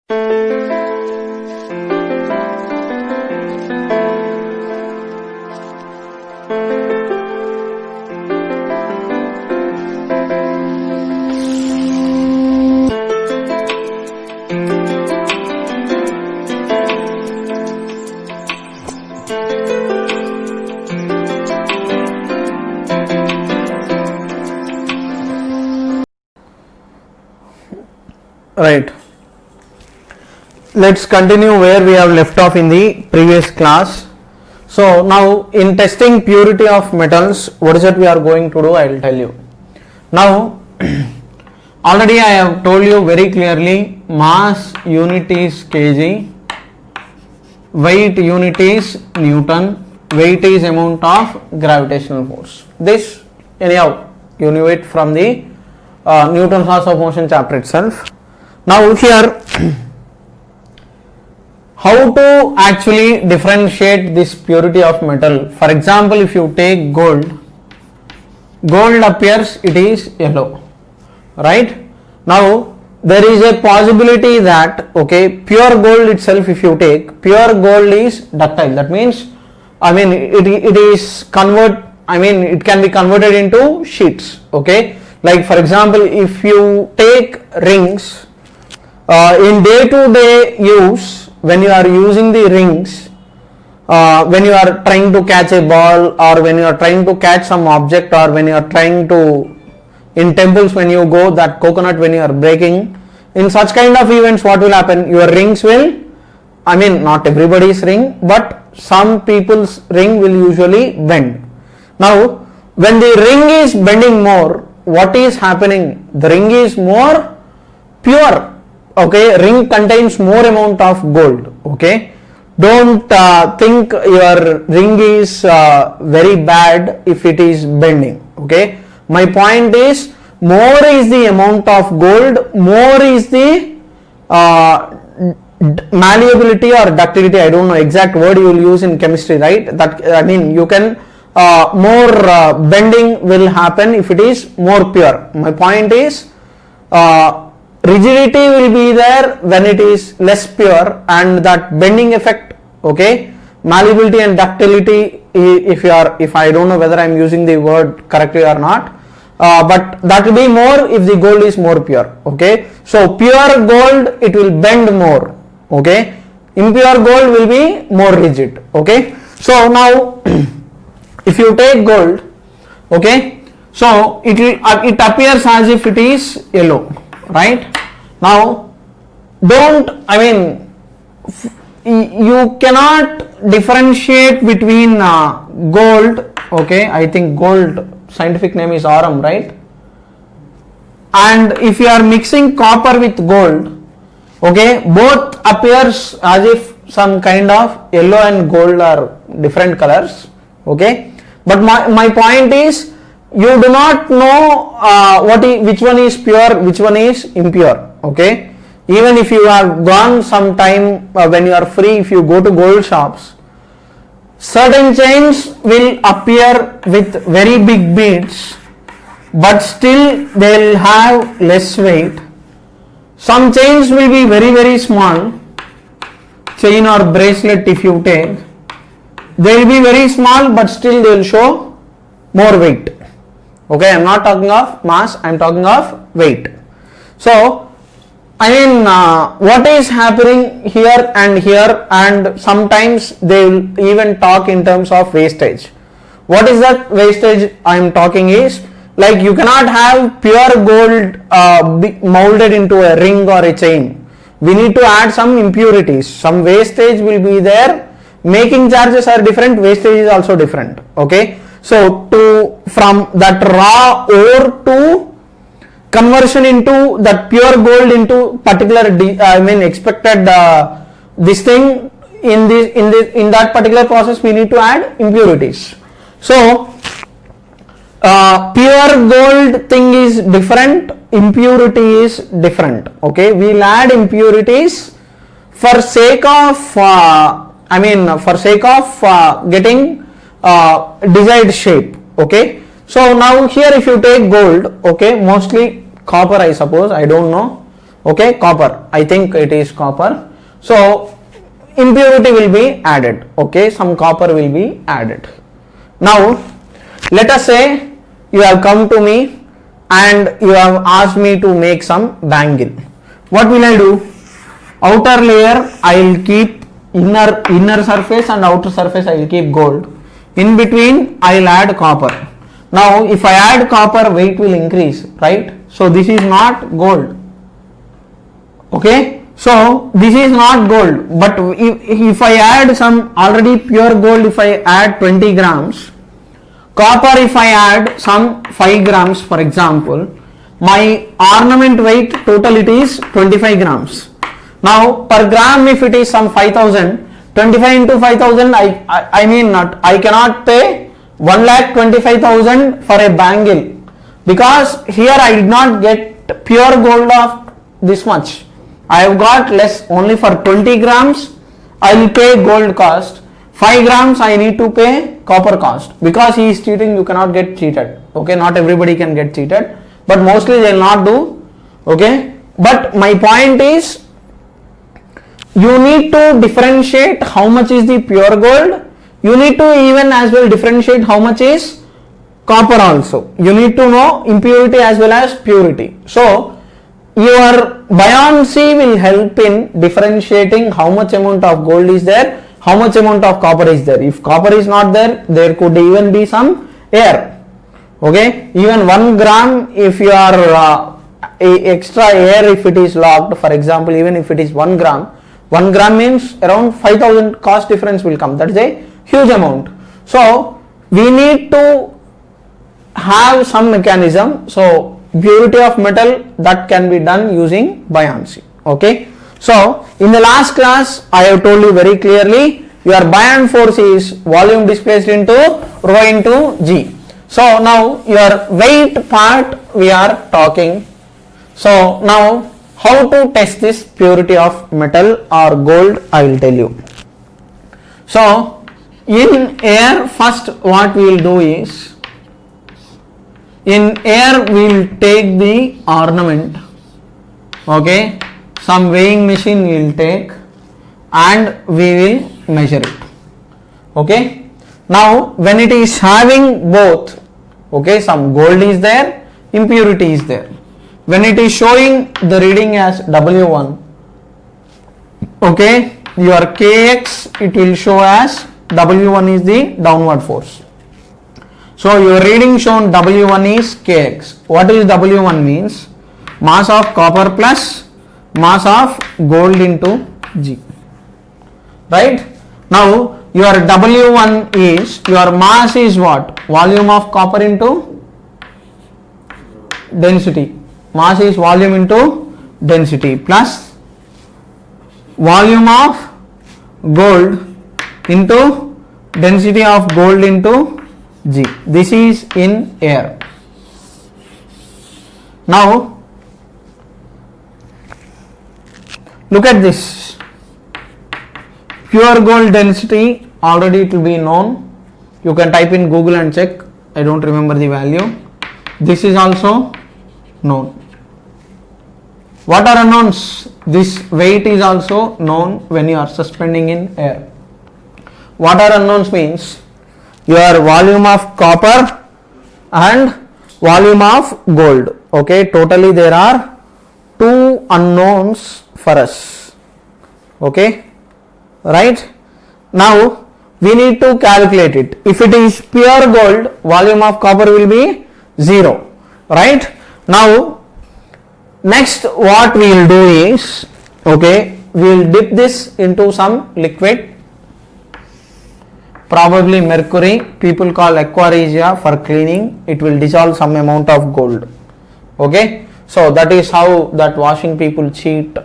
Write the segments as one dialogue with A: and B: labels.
A: Right. Let's continue where we have left off in the previous class. So now in testing purity of metals, what is it we are going to do? I will tell you. Now already I have told you very clearly, mass unit is kg, weight unit is Newton, weight is amount of gravitational force. This anyhow you knew it from the Newton's laws of motion chapter itself. Now here, how to actually differentiate this purity of metal? For example, if you take gold appears it is yellow, right? Now there is a possibility that pure gold itself, if you take pure gold is ductile. That means it can be converted into sheets. Like for example, if you take rings. In day-to-day use, when you are using the rings, when you are trying to catch a ball, or when you are trying to catch some object, or when you are trying to, in temples when you go, that coconut when you are breaking, in such kind of events what will happen? Your rings will, not everybody's ring, but some people's ring will usually bend. Now when the ring is bending more, what is happening? The ring is more pure. Ring contains more amount of gold. Don't think your ring is very bad if it is bending. My point is, more is the amount of gold, more is the malleability or ductility. I don't know exact word you will use in chemistry, right? That you can more bending will happen if it is more pure. My point is, rigidity will be there when it is less pure, and that bending effect, malleability and ductility, if I don't know whether I am using the word correctly or not, but that will be more if the gold is more pure. So pure gold, it will bend more. Impure gold will be more rigid. So now if you take gold, so it appears as if it is yellow, right? Now you cannot differentiate between gold, I think gold scientific name is aurum, right? And if you are mixing copper with gold, both appears as if some kind of yellow and gold are different colors. But my point is, you do not know which one is pure, which one is impure. Even if you have gone some time when you are free, if you go to gold shops, certain chains will appear with very big beads, but still they will have less weight. Some chains will be very, very small, chain or bracelet if you take, they will be very small, but still they will show more weight. I am not talking of mass, I am talking of weight. So what is happening here, and sometimes they will even talk in terms of wastage. What is that wastage I am talking is, like you cannot have pure gold molded into a ring or a chain. We need to add some impurities, some wastage will be there. Making charges are different, wastage is also different. So from that raw ore to conversion into that pure gold into particular expected this thing, in that particular process we need to add impurities. So pure gold thing is different, impurity is different. We'll add impurities for sake of getting desired shape. So now here if you take gold, mostly copper I suppose, I don't know. Okay, copper. I think it is copper. So impurity will be added. Okay, some copper will be added. Now let us say you have come to me and you have asked me to make some bangle. What will I do? Outer layer I will keep inner surface and outer surface I will keep gold. In between I will add copper. Now if I add copper, weight will increase, right? So this is not gold. Okay, so this is not gold, but if I add some already pure gold, if I add 20 grams, copper if I add some 5 grams for example, my ornament weight total it is 25 grams. Now per gram if it is some 5000, 25 into 5000 I cannot pay 1,25,000 for a bangle, because here I did not get pure gold of this much. I have got less. Only for 20 grams I will pay gold cost, 5 grams I need to pay copper cost, because he is cheating. You cannot get cheated. Okay, not everybody can get cheated, but mostly they will not do. Okay, but my point is you need to differentiate how much is the pure gold. You need to even as well differentiate how much is copper also. You need to know impurity as well as purity. So your buoyancy will help in differentiating how much amount of gold is there, how much amount of copper is there. If copper is not there, there could even be some air. Okay, even 1 gram if you are extra air, if it is locked, for example, even if it is 1 gram means around 5,000 cost difference will come. That is a huge amount. So we need to have some mechanism. So purity of metal, that can be done using buoyancy. Okay, so in the last class I have told you very clearly, your buoyant force is volume displaced into rho into g. So now your weight part we are talking. So now how to test this purity of metal or gold, I will tell you. So in air, first what we will do is, in air we will take the ornament. Okay, some weighing machine we will take and we will measure it. Okay, now when it is having both, okay, some gold is there, impurity is there. When it is showing the reading as W1, okay, your Kx it will show as W1 is the downward force. So your reading shown W1 is Kx. What is W1 means? Mass of copper plus mass of gold into G. Right? Now your W1 is, your mass is what? Volume of copper into density. Mass is volume into density plus volume of gold into density of gold into G. This is in air. Now look at this. Pure gold density, already it will be known. You can type in Google and check. I don't remember the value. This is also known. What are unknowns? This weight is also known when you are suspending in air. What are unknowns means? Your volume of copper and volume of gold. Okay, totally there are 2 unknowns for us. Okay, right? Now we need to calculate it. If it is pure gold, volume of copper will be 0. Right? Now next what we will do is, okay, we will dip this into some liquid, probably mercury. People call aqua regia for cleaning. It will dissolve some amount of gold. Okay, so that is how that washing people cheat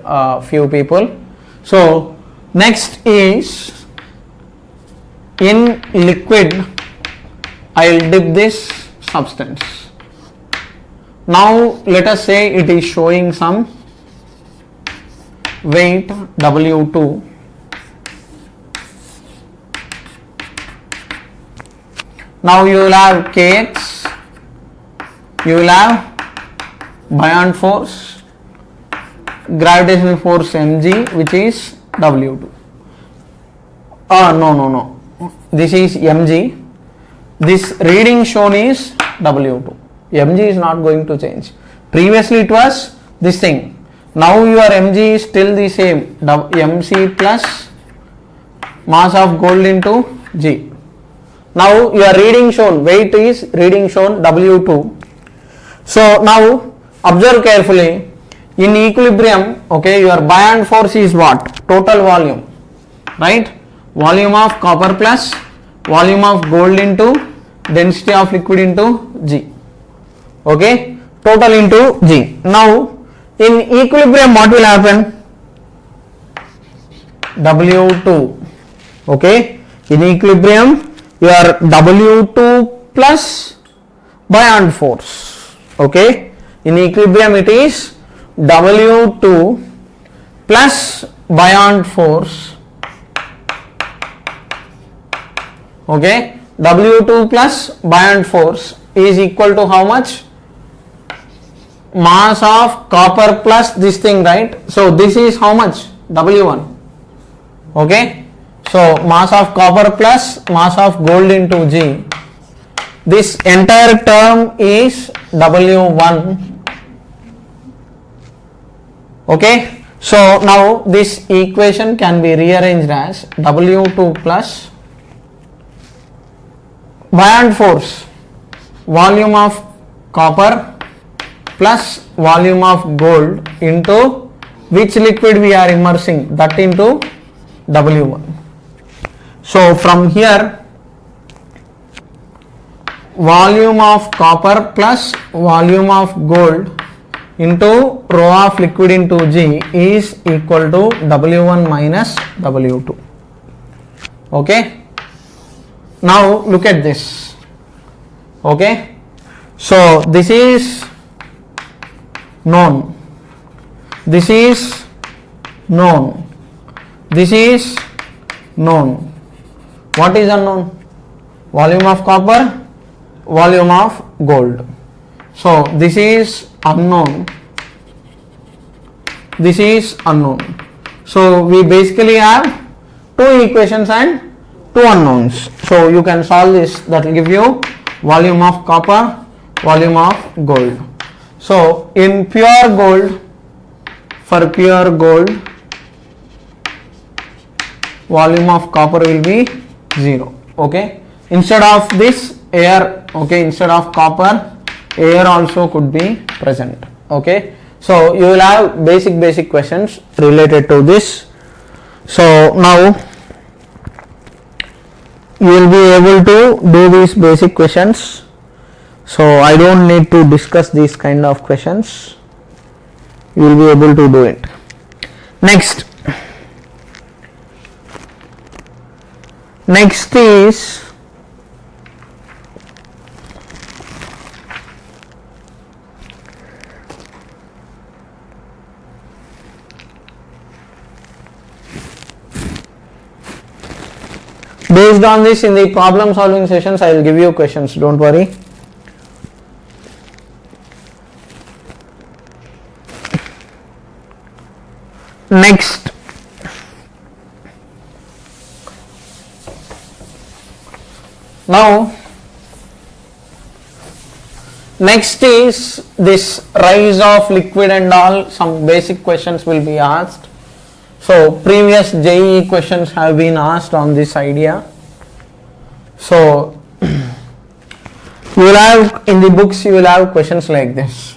A: few people. So next is, in liquid I will dip this substance. Now let us say it is showing some weight W2. Now you will have Kx, you will have buoyant force gravitational force mg, which is W2. No. This is mg. This reading shown is W2. Mg is not going to change. Previously it was this thing. Now your mg is still the same. mc plus mass of gold into g. Now your reading shown, weight is reading shown W2. So now observe carefully. In equilibrium, okay, your buoyant force is what? Total volume, right? Volume of copper plus volume of gold into density of liquid into G. Okay, total into G. Now in equilibrium what will happen? W2. Okay, in equilibrium your W2 plus buoyant force. Okay, in equilibrium it is W2 plus buoyant force. Okay, W2 plus buoyant force is equal to how much? Mass of copper plus this thing, right? So this is how much? W1. Okay, so mass of copper plus mass of gold into G. This entire term is W1. Okay, so now this equation can be rearranged as W2 plus buoyant force, volume of copper plus volume of gold into which liquid we are immersing, that into W1. So from here, volume of copper plus volume of gold into rho of liquid into G is equal to W1 minus W2. Okay, now look at this. Okay, so this is known, this is known, this is known. What is unknown? Volume of copper, volume of gold. So this is unknown, this is unknown. So we basically have two equations and two unknowns. So you can solve this. That will give you volume of copper, volume of gold. So in pure gold, for pure gold, volume of copper will be 0. Okay, instead of this air, okay, instead of copper, air also could be present. Okay, so you will have basic questions related to this. So now you will be able to do these basic questions. So I don't need to discuss these kind of questions. You will be able to do it. Next is based on this. In the problem solving sessions I will give you questions, don't worry. Next, now next is this rise of liquid and all. Some basic questions will be asked. So previous JEE questions have been asked on this idea. So you will have in the books, you will have questions like this.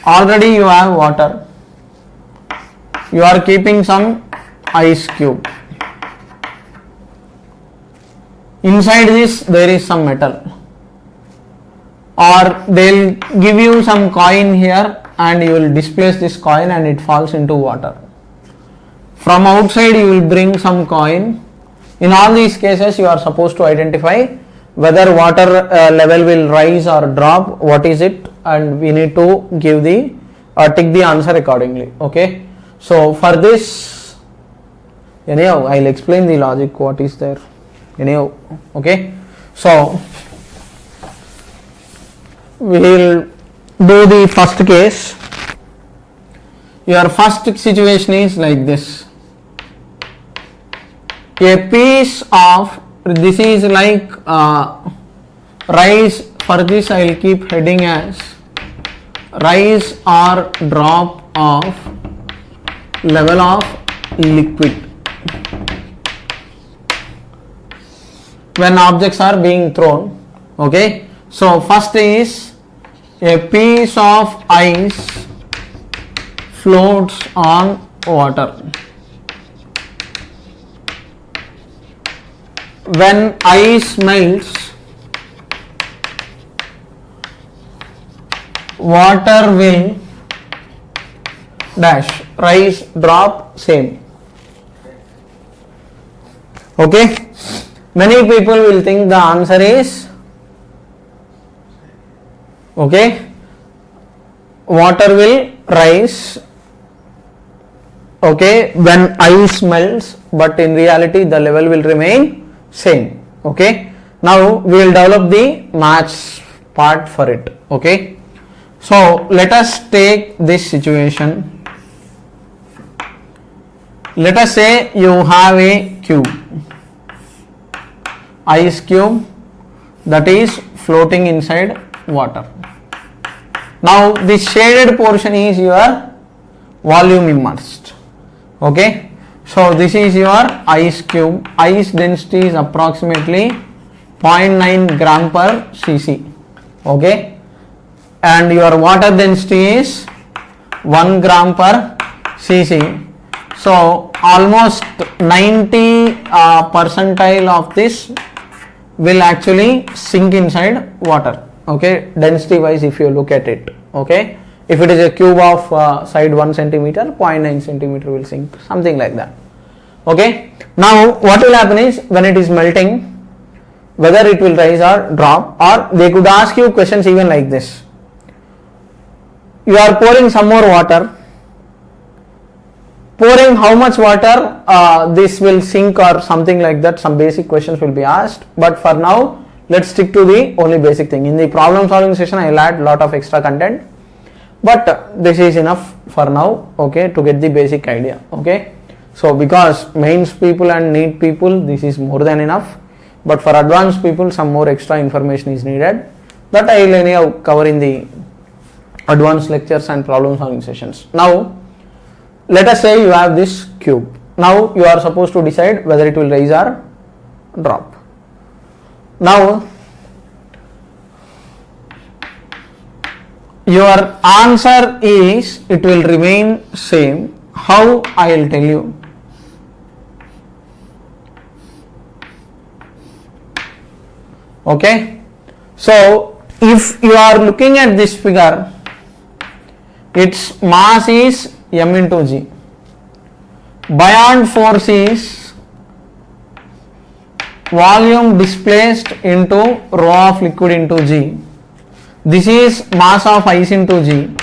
A: Already you have water, you are keeping some ice cube. Inside this there is some metal, or they'll give you some coin here and you will displace this coin and it falls into water. From outside you will bring some coin. In all these cases you are supposed to identify whether water level will rise or drop, what is it, and we need to give the tick the answer accordingly. Okay, so for this, anyhow I'll explain the logic what is there anyhow. Okay, so we will do the first case. Your first situation is like this. A piece of, this is like rise. For this I will keep heading as rise or drop of level of liquid when objects are being thrown. Okay, so first is a piece of ice floats on water. When ice melts, water will dash, rise, drop, same. Okay, many people will think the answer is, okay, water will rise, okay, when ice melts, but in reality the level will remain same. Okay, now we will develop the maths part for it. Okay, so let us take this situation. Let us say you have a cube, ice cube, that is floating inside water. Now this shaded portion is your volume immersed. Okay, so this is your ice cube. Ice density is approximately 0.9 gram per cc. Okay, and your water density is 1 gram per cc. So almost 90 percentile of this will actually sink inside water. Okay, density wise if you look at it. Okay, if it is a cube of side 1 centimeter, 0.9 centimeter will sink, something like that. Okay, now what will happen is when it is melting, whether it will rise or drop, or they could ask you questions even like this. You are pouring some more water. Pouring how much water this will sink or something like that, some basic questions will be asked, but for now let's stick to the only basic thing. In the problem solving session I will add lot of extra content, but this is enough for now, okay, to get the basic idea. Okay, so because mains people and NEET people, this is more than enough, but for advanced people some more extra information is needed, that I will anyhow cover in the advanced lectures and problem solving sessions. Now let us say you have this cube. Now you are supposed to decide whether it will rise or drop. Now your answer is it will remain same. How? I will tell you. Okay, so if you are looking at this figure, its mass is m into g, buoyant force is volume displaced into rho of liquid into g. This is mass of ice into g.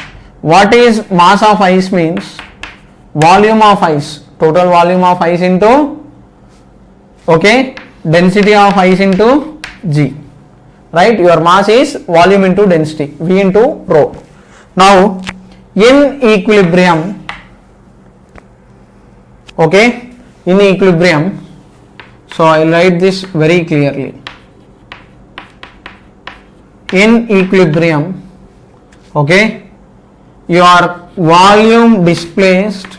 A: What is mass of ice means? Volume of ice, total volume of ice into, okay, density of ice into g, right? Your mass is volume into density, v into rho. Now in equilibrium, okay, in equilibrium, so I will write this very clearly. In equilibrium, okay, your volume displaced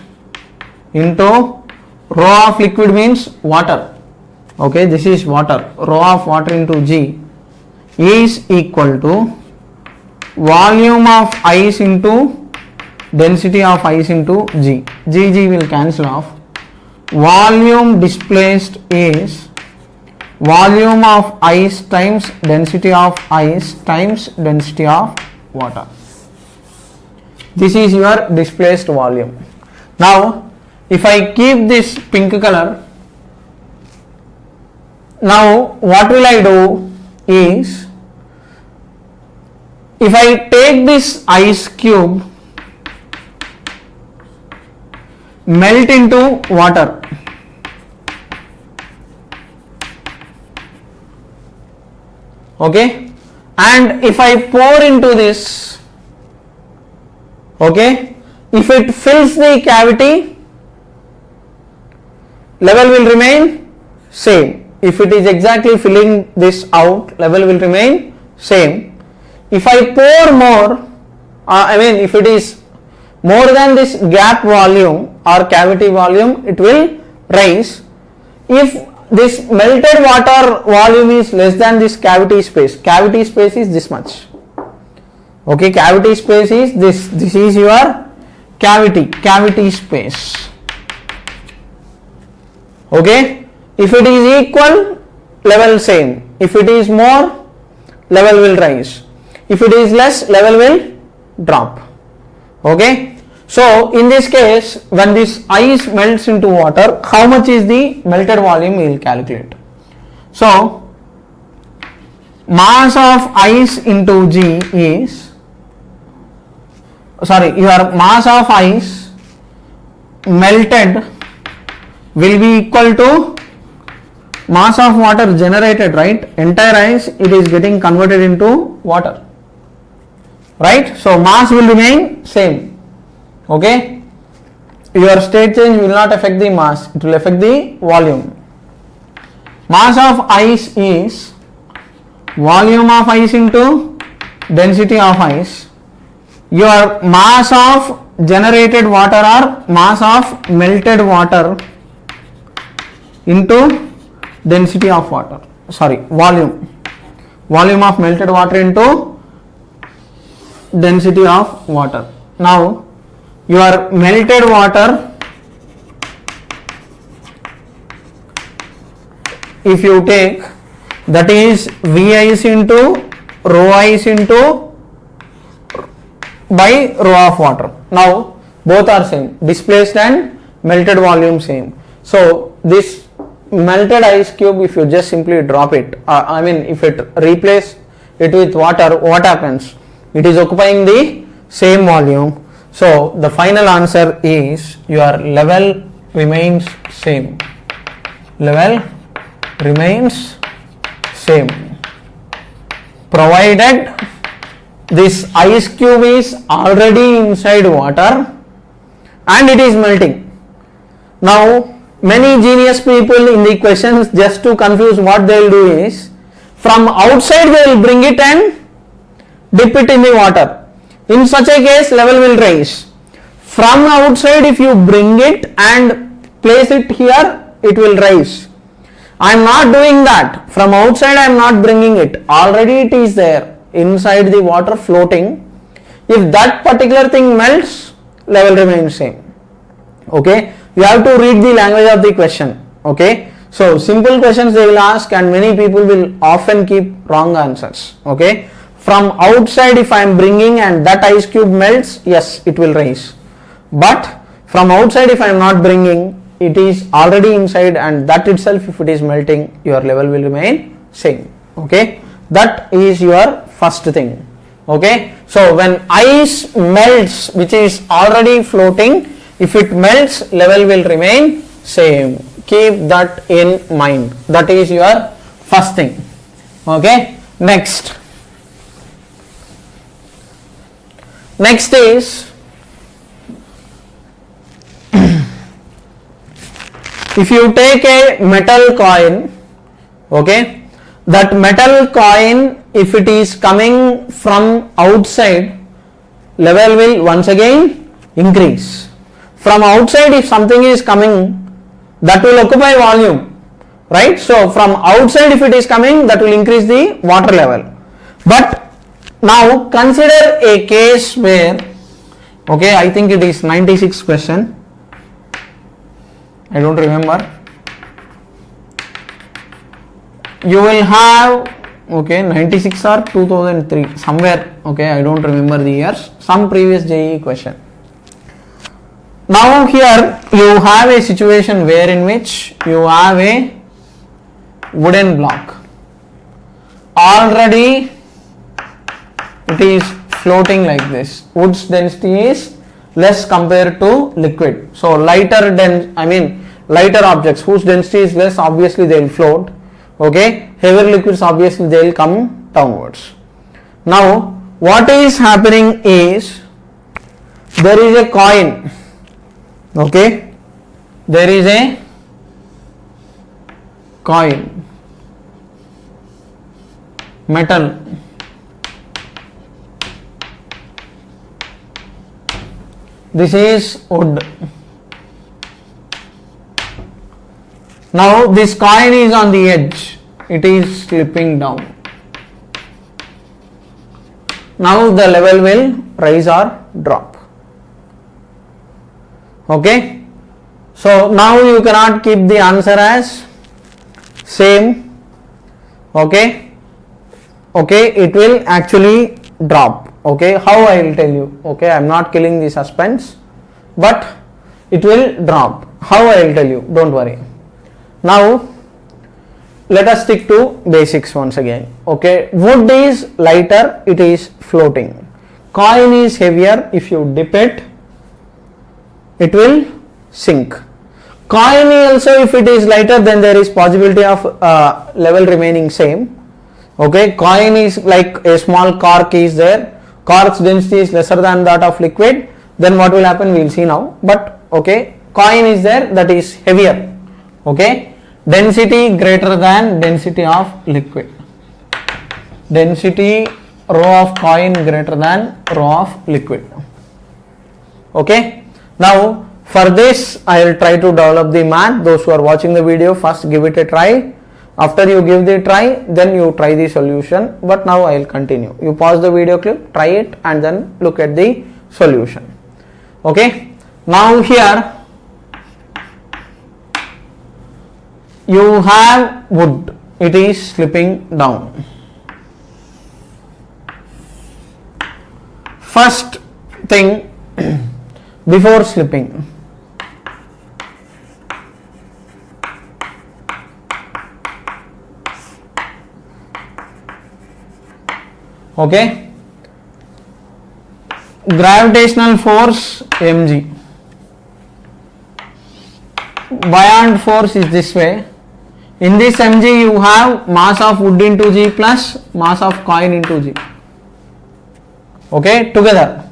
A: into rho of liquid means water, okay, this is water, rho of water into g is equal to volume of ice into density of ice into g. G will cancel off. Volume displaced is volume of ice times density of ice times density of water. This is your displaced volume. Now if I keep this pink color, now what will I do is, if I take this ice cube, melt into water, okay, and if I pour into this Okay, if it fills the cavity, level will remain same. If it is exactly filling this out, level will remain same. If I pour more, if it is more than this gap volume or cavity volume, it will rise. If this melted water volume is less than this cavity space is this much. Okay, cavity space is this is your cavity space. Okay, if it is equal, level same. If it is more, level will rise. If it is less, level will drop. Okay, so in this case, when this ice melts into water, how much is the melted volume we will calculate. So mass of ice into G is, your mass of ice melted will be equal to mass of water generated, right? Entire ice, it is getting converted into water, right? So mass will remain same. Okay, your state change will not affect the mass, it will affect the volume. Mass of ice is volume of ice into density of ice. Your mass of generated water or mass of melted water into density of water, volume of melted water into density of water. Now your melted water, if you take, that is V ice into rho ice into by rho of water. Now both are same, displaced and melted volume same. So this melted ice cube, if you just simply drop it, if it replace it with water, what happens? It is occupying the same volume. So the final answer is your level remains same. Level remains same, provided this ice cube is already inside water and it is melting. Now many genius people in the questions, just to confuse, what they will do is, from outside they will bring it and dip it in the water. In such a case, level will rise. From outside, if you bring it and place it here, it will rise. I am not doing that. From outside I am not bringing it. Already it is there inside the water floating. If that particular thing melts, level remains same. Okay, you have to read the language of the question. Okay, so simple questions they will ask and many people will often keep wrong answers. Okay, from outside if I am bringing and that ice cube melts, yes, it will rise. But from outside if I am not bringing, it is already inside and that itself, if it is melting, your level will remain same. Okay, that is your first thing. Okay, so when ice melts, which is already floating, if it melts, level will remain same. Keep that in mind. That is your first thing. Okay, next is, if you take a metal coin, okay, that metal coin, if it is coming from outside, level will once again increase. From outside if something is coming, that will occupy volume, right? So from outside if it is coming, that will increase the water level. But now consider a case where, okay, I think it is 96 question, I don't remember. You will have, okay, 96 or 2003 somewhere, okay, I don't remember the years, some previous JEE question. Now here you have a situation where in which you have a wooden block, already it is floating like this. Wood's density is less compared to liquid. So lighter objects whose density is less, obviously they will float. Okay, heavier liquids, obviously they will come downwards. Now what is happening is, there is a coin, okay, there is a coin, metal, this is wood. Now this coin is on the edge, it is slipping down. Now the level will rise or drop. Okay. So now you cannot keep the answer as same. Okay. Okay, it will actually drop. Okay, how I will tell you. Okay, I am not killing the suspense, but it will drop. How I will tell you, don't worry. Now let us stick to basics once again. Okay, wood is lighter, it is floating. Coin is heavier, if you dip it, it will sink. Coin also, if it is lighter, then there is possibility of level remaining same. Okay, coin is like a small cork is there. Cork's density is lesser than that of liquid. Then what will happen, we will see now. But okay, coin is there, that is heavier. Okay. Density greater than density of liquid. Density rho of coin greater than rho of liquid. Okay. Now for this I will try to develop the math. Those who are watching the video, first give it a try. After you give the try, then you try the solution. But now I will continue. You pause the video clip, try it, and then look at the solution. Okay. Now here you have wood, it is slipping down. First thing, before slipping, okay, gravitational force mg, buoyant force is this way. In this mg you have mass of wood into g plus mass of coin into g. Okay, together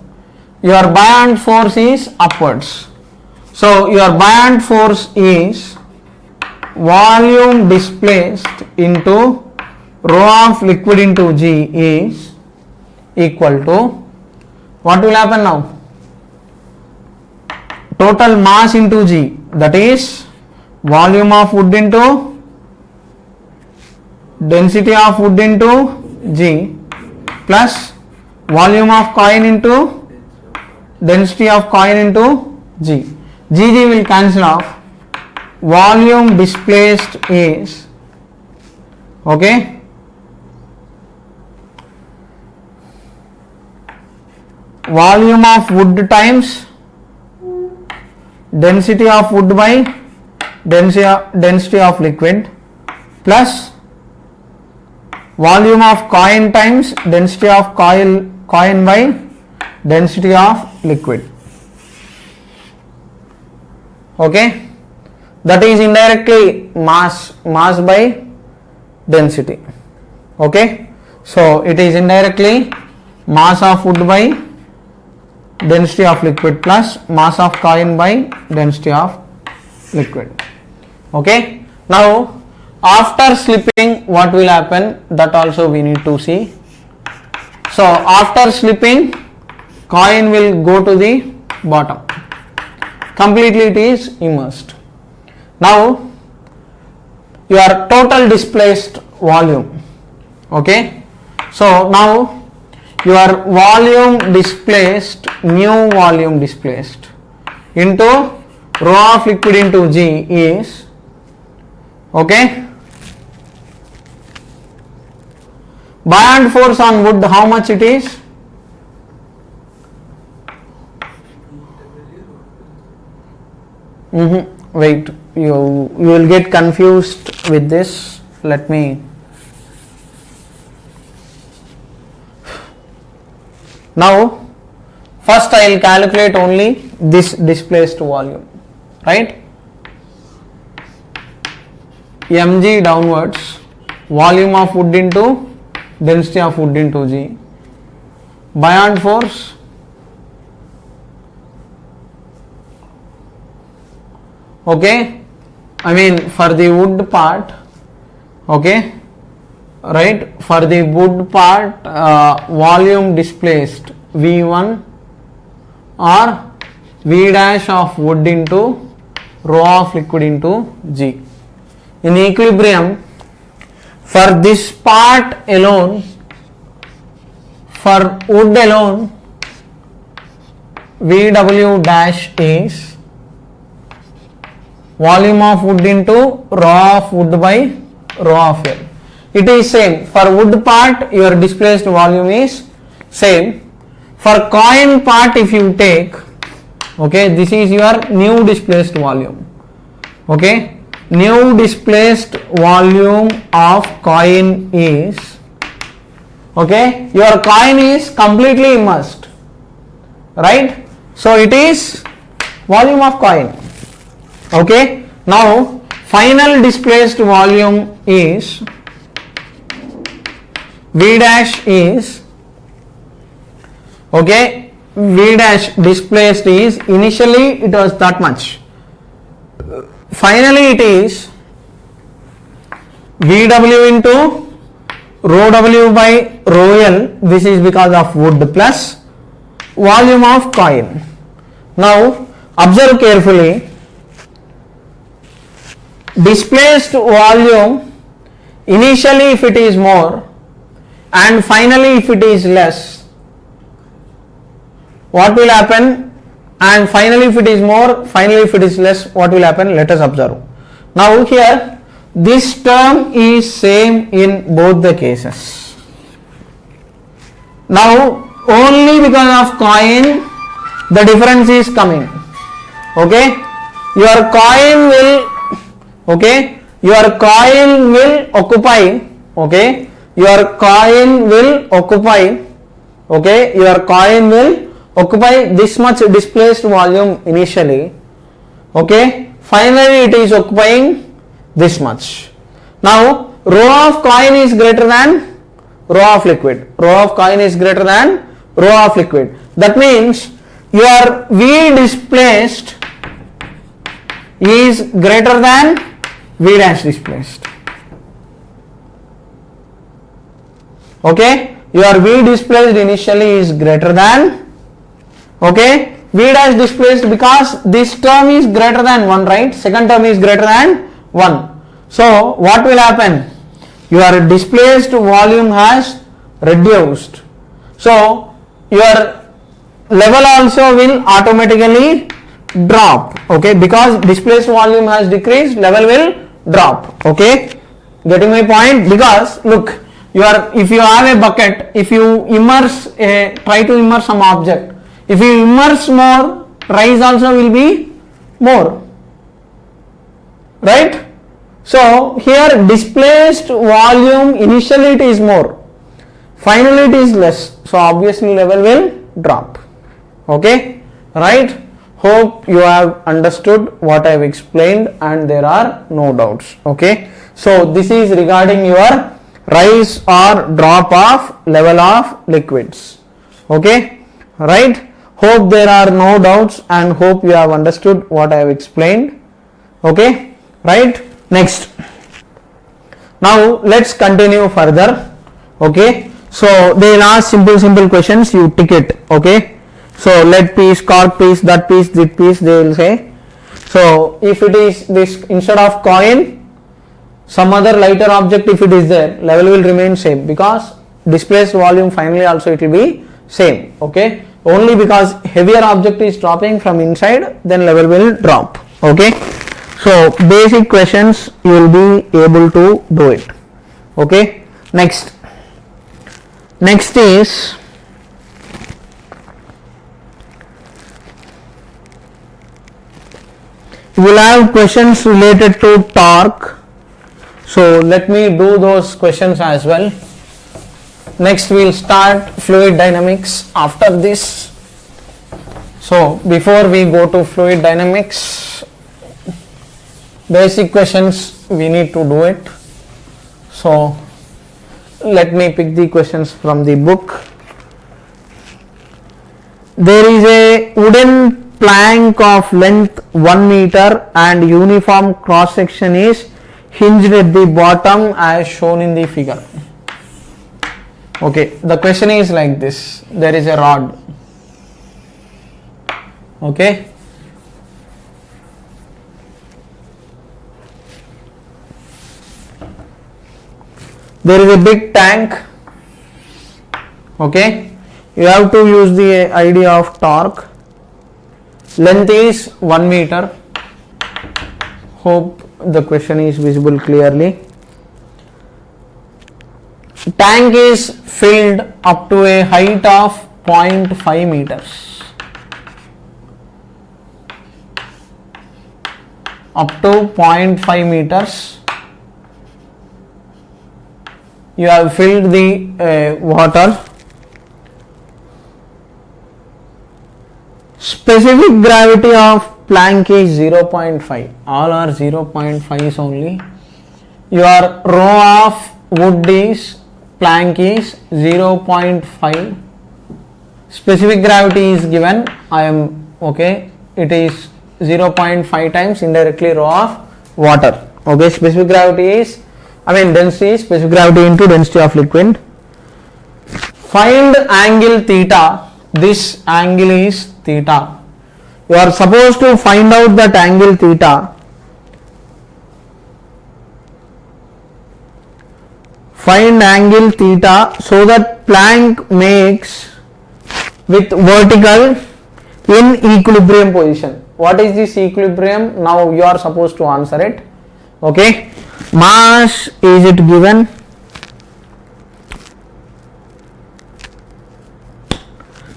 A: your buoyant force is upwards. So your buoyant force is volume displaced into rho of liquid into g is equal to, what will happen now? Total mass into g, that is volume of wood into density of wood into g plus volume of coin into density of coin into g. G will cancel off. Volume displaced is, okay, volume of wood times density of wood by density of liquid plus volume of coin times density of coin by density of liquid. Okay, that is indirectly mass by density. Okay, so it is indirectly mass of wood by density of liquid plus mass of coin by density of liquid. Okay, now after slipping what will happen, that also we need to see. So after slipping, coin will go to the bottom, completely it is immersed. Now your total displaced volume, okay, so now your volume displaced, new volume displaced into rho of liquid into g is, okay, buoyant force on wood, how much it is? Wait, you will get confused with this. Let me. Now, first I will calculate only this displaced volume, right? mg downwards, volume of wood into density of wood into g, buoyant force okay, I mean for the wood part, okay, right, for the wood part, volume displaced V1 or V dash of wood into rho of liquid into G. In equilibrium, for this part alone, for wood alone, VW dash is volume of wood into rho of wood by rho of L. It is same. For wood part, your displaced volume is same. For coin part, if you take, okay, this is your new displaced volume. Okay, new displaced volume of coin is, okay, your coin is completely immersed, right? So it is volume of coin. Okay, now final displaced volume is V dash is, okay, V dash displaced is, initially it was that much, finally it is VW into rho W by rho L, this is because of wood, plus volume of coin. Now observe carefully, displaced volume initially if it is more and finally if it is less, what will happen? And finally if it is more, finally if it is less, what will happen? Let us observe. Now here this term is same in both the cases. Now only because of coin the difference is coming. Okay, your coin will, okay, your coin will occupy, okay, your coin will occupy, okay, your coin will occupy this much displaced volume initially, okay, finally it is occupying this much. Now rho of coin is greater than rho of liquid, rho of coin is greater than rho of liquid. That means your V displaced is greater than V dash displaced. Okay, your V displaced initially is greater than, okay, V dash displaced, because this term is greater than 1, right? Second term is greater than 1. So what will happen? Your displaced volume has reduced. So your level also will automatically drop, okay, because displaced volume has decreased, level will drop. Okay, getting my point? Because look, if you have a bucket, if you immerse try to immerse some object, if you immerse more, rise also will be more, right? So here displaced volume initially it is more, finally it is less, so obviously level will drop. Okay, right? Hope you have understood what I have explained and there are no doubts. Okay, so this is regarding your rise or drop of level of liquids. Okay, right? Hope there are no doubts and hope you have understood what I have explained. Okay, right? Next, now let's continue further. Okay, so they will ask simple questions, you tick it. Okay, so lead piece, cork piece, that piece, this piece, they will say. So if it is this, instead of coin, some other lighter object, if it is there, level will remain same, because displaced volume finally also it will be same. Okay, only because heavier object is dropping from inside, then level will drop. Okay, so basic questions you will be able to do it. Okay, next is you will have questions related to torque. So let me do those questions as well. Next we will start fluid dynamics after this. So before we go to fluid dynamics, basic questions we need to do it. So let me pick the questions from the book. There is a wooden plank of length 1 meter and uniform cross section is hinged at the bottom as shown in the figure. Okay, the question is like this. There is a rod. Okay. There is a big tank. Okay. You have to use the idea of torque. Length is 1 meter. Hope the question is visible clearly. Tank is filled up to a height of 0.5 meters. Up to 0.5 meters. You have filled the water. Specific gravity of plank is 0.5. All are 0.5s only. Your row of wood is, plank is 0.5. Specific gravity is given. I am okay. It is 0.5 times indirectly row of water. Okay. Specific gravity is, density is specific gravity into density of liquid. Find angle theta. This angle is theta. You are supposed to find out that angle theta. Find angle theta so that plank makes with vertical in equilibrium position. What is this equilibrium? Now you are supposed to answer it. Okay. Mass is it given?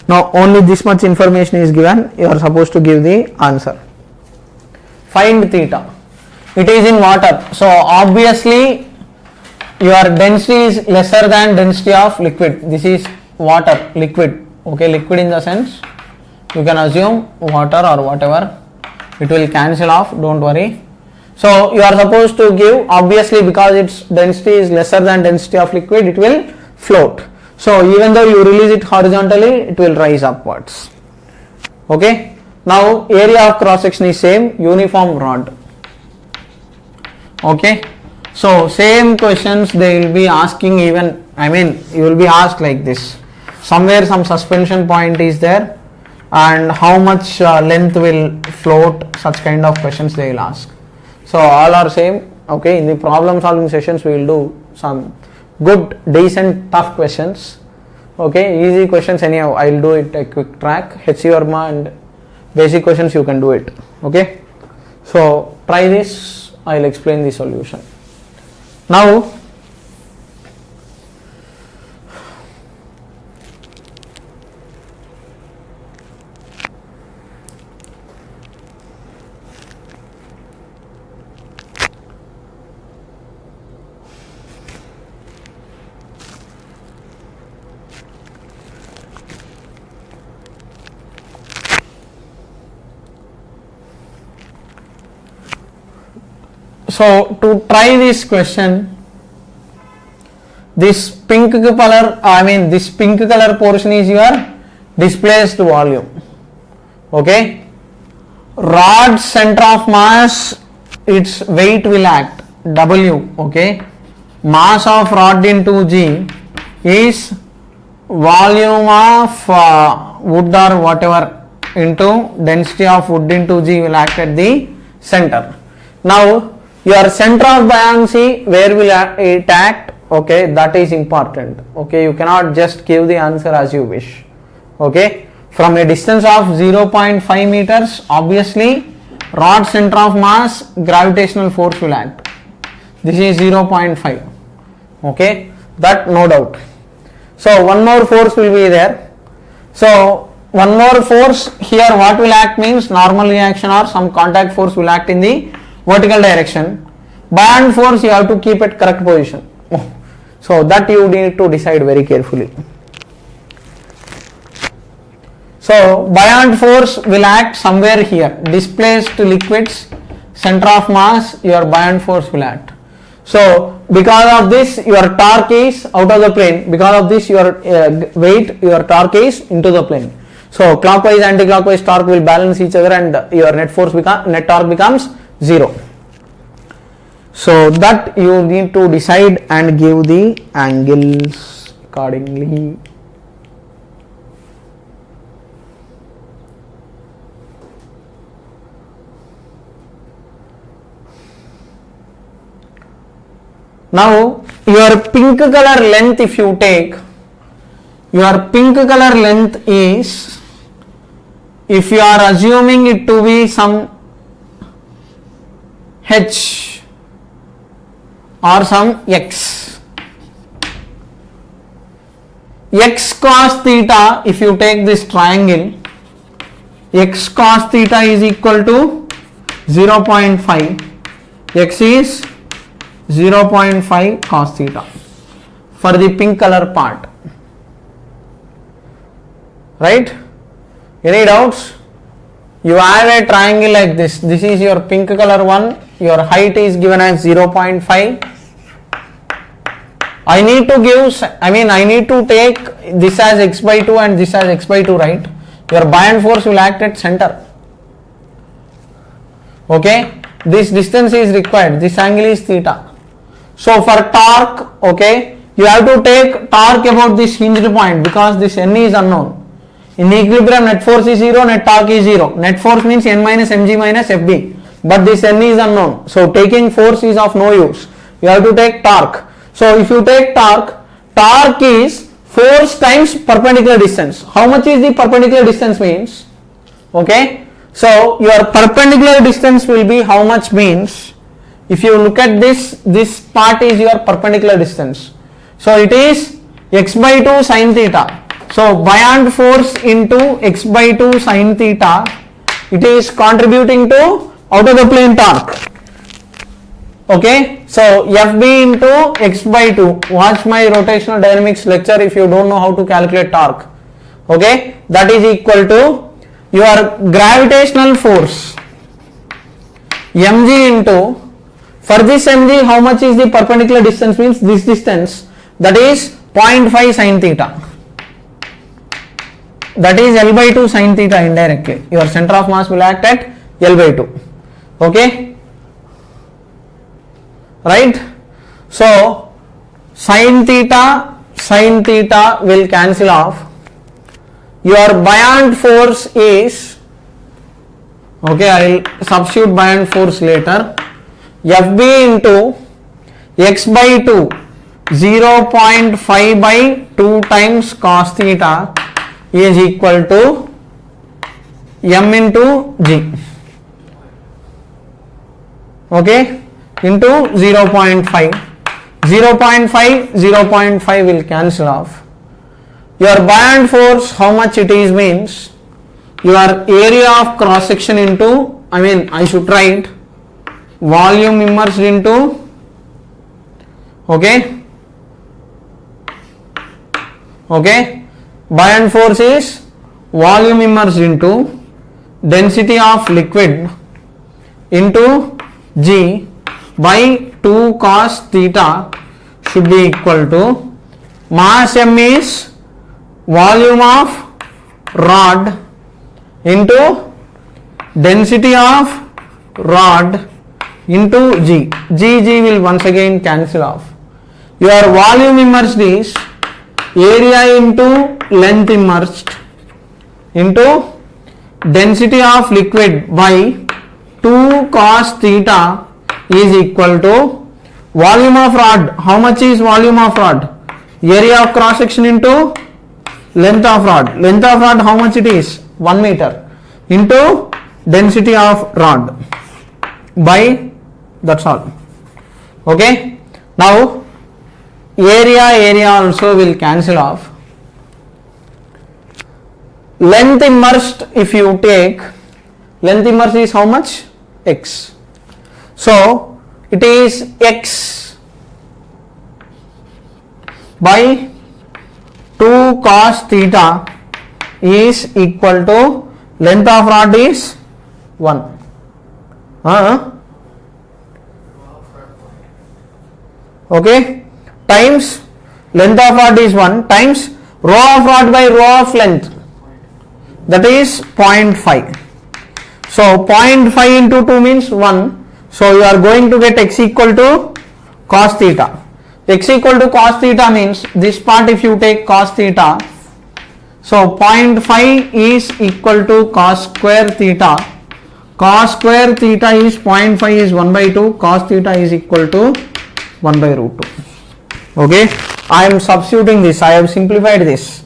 A: Now only this much information is given. You are supposed to give the answer. Find theta. It is in water. So obviously your density is lesser than density of liquid. This is water, liquid. Okay, liquid in the sense you can assume water or whatever. It will cancel off. Don't worry. So you are supposed to give, obviously because its density is lesser than density of liquid, it will float. So even though you release it horizontally, it will rise upwards. Okay. Now area of cross section is same, uniform rod. Okay. So same questions they will be asking even, you will be asked like this. Somewhere some suspension point is there and how much length will float, such kind of questions they will ask. So all are same. Okay. In the problem solving sessions we will do some good, decent, tough questions. Okay, easy questions anyhow. I will do it a quick track. HC Verma and basic questions you can do it. Okay, so try this. I will explain the solution. Now, so to try this question, this pink color, this pink color portion is your displaced volume. Okay, rod center of mass, its weight will act W. Okay, mass of rod into G is volume of wood or whatever into density of wood into G will act at the center. Now your center of buoyancy, where will it act? Okay, that is important. Okay, you cannot just give the answer as you wish. Okay, from a distance of 0.5 meters, obviously rod center of mass, gravitational force will act. This is 0.5. Okay, that no doubt. So one more force will be there. So one more force here, what will act means normal reaction or some contact force will act in the vertical direction. Buoyant force you have to keep at correct position. So that you need to decide very carefully. So buoyant force will act somewhere here. Displaced liquids, center of mass, your buoyant force will act. So because of this your torque is out of the plane. Because of this your weight, your torque is into the plane. So clockwise, anti-clockwise torque will balance each other, and your net torque becomes 0. So that you need to decide and give the angles accordingly. Now your pink color length, if you take, your pink color length is, if you are assuming it to be some h or some x cos theta, if you take this triangle, x cos theta is equal to 0.5, x is 0.5 cos theta for the pink color part, right? Any doubts? You have a triangle like this. This is your pink color one. Your height is given as 0.5. I need to take this as x by 2 and this as x by 2, right? Your buoyant force will act at center. Okay, this distance is required. This angle is theta. So for torque, okay, you have to take torque about this hinged point because this n is unknown. In equilibrium, net force is 0, net torque is 0. Net force means n minus mg minus fb, but this n is unknown. So taking force is of no use. You have to take torque. So if you take torque, torque is force times perpendicular distance. How much is the perpendicular distance means? Okay, so your perpendicular distance will be how much means, if you look at this part is your perpendicular distance. So it is x by 2 sin theta. So buoyant force into x by 2 sin theta, it is contributing to out of the plane torque. Okay, so Fb into x by 2. Watch my rotational dynamics lecture if you don't know how to calculate torque. Okay, that is equal to your gravitational force mg into, for this mg how much is the perpendicular distance means this distance, that is 0.5 sin theta. That is L by 2 sin theta indirectly. Your center of mass will act at L by 2. Okay, right? So sin theta will cancel off. Your buoyant force is, okay, I will substitute buoyant force later. Fb into x by 2 0.5 by 2 times cos theta is equal to m into g, okay, into 0.5. 0.5 will cancel off. Your buoyant force, how much it is means, your area of cross section into, I should write volume immersed into, okay, buoyant force is volume immersed into density of liquid into g by 2 cos theta should be equal to mass m is volume of rod into density of rod into g. G will once again cancel off. Your volume immersed is area into length immersed into density of liquid by 2 cos theta is equal to volume of rod. How much is volume of rod? Area of cross section into length of rod. Length of rod, how much it is? 1 meter into density of rod by, that's all. Okay, now area also will cancel off. Length immersed, if you take, length immersed is how much? X. So it is x by 2 cos theta is equal to length of rod is 1. Okay, times length of rod is 1 times row of rod by row of length. that is 0.5. So 0.5 into 2 means 1. So you are going to get x equal to cos theta. X equal to cos theta means this part if you take cos theta, so 0.5 is equal to cos square theta. Cos square theta is 0.5 is 1 by 2, cos theta is equal to 1 by root 2. Okay, I am substituting this, I have simplified this.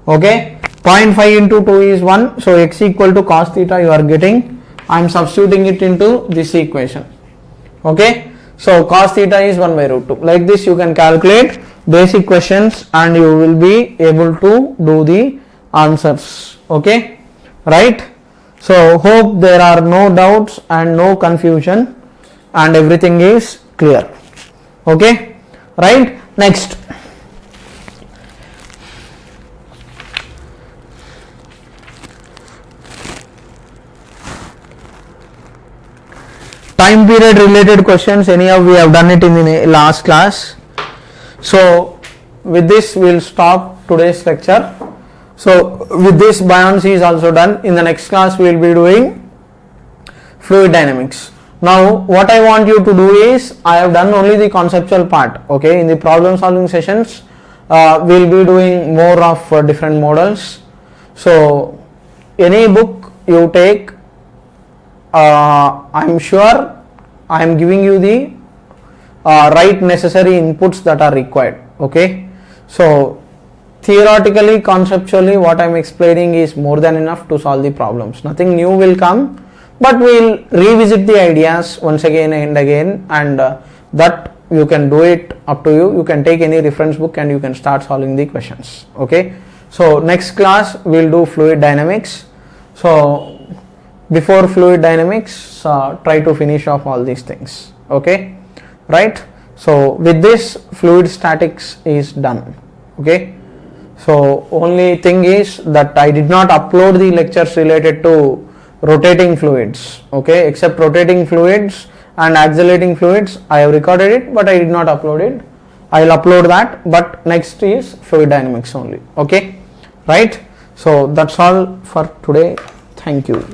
A: Okay, 0.5 into 2 is 1, so x equal to cos theta you are getting. I am substituting it into this equation. Okay, so cos theta is 1 by root 2. Like this you can calculate basic questions and you will be able to do the answers. Okay, right? So hope there are no doubts and no confusion and everything is clear. Okay, right? Next. Time period related questions, anyhow we have done it in the last class. So with this we will stop today's lecture. So with this buoyancy is also done. In the next class we will be doing fluid dynamics. Now what I want you to do is, I have done only the conceptual part. Okay, in the problem solving sessions we will be doing more of different models. So any book you take, I am sure I am giving you the right necessary inputs that are required. Okay, so theoretically, conceptually what I am explaining is more than enough to solve the problems. Nothing new will come, but we will revisit the ideas once again and again, and that you can do it up to you. You can take any reference book and you can start solving the questions. Okay, so next class we will do fluid dynamics. So before fluid dynamics, try to finish off all these things. Okay, right? So with this fluid statics is done. Okay, so only thing is that I did not upload the lectures related to rotating fluids. Okay, except rotating fluids and accelerating fluids I have recorded it, but I did not upload it. I will upload that, but next is fluid dynamics only. Okay, right? So that's all for today. Thank you.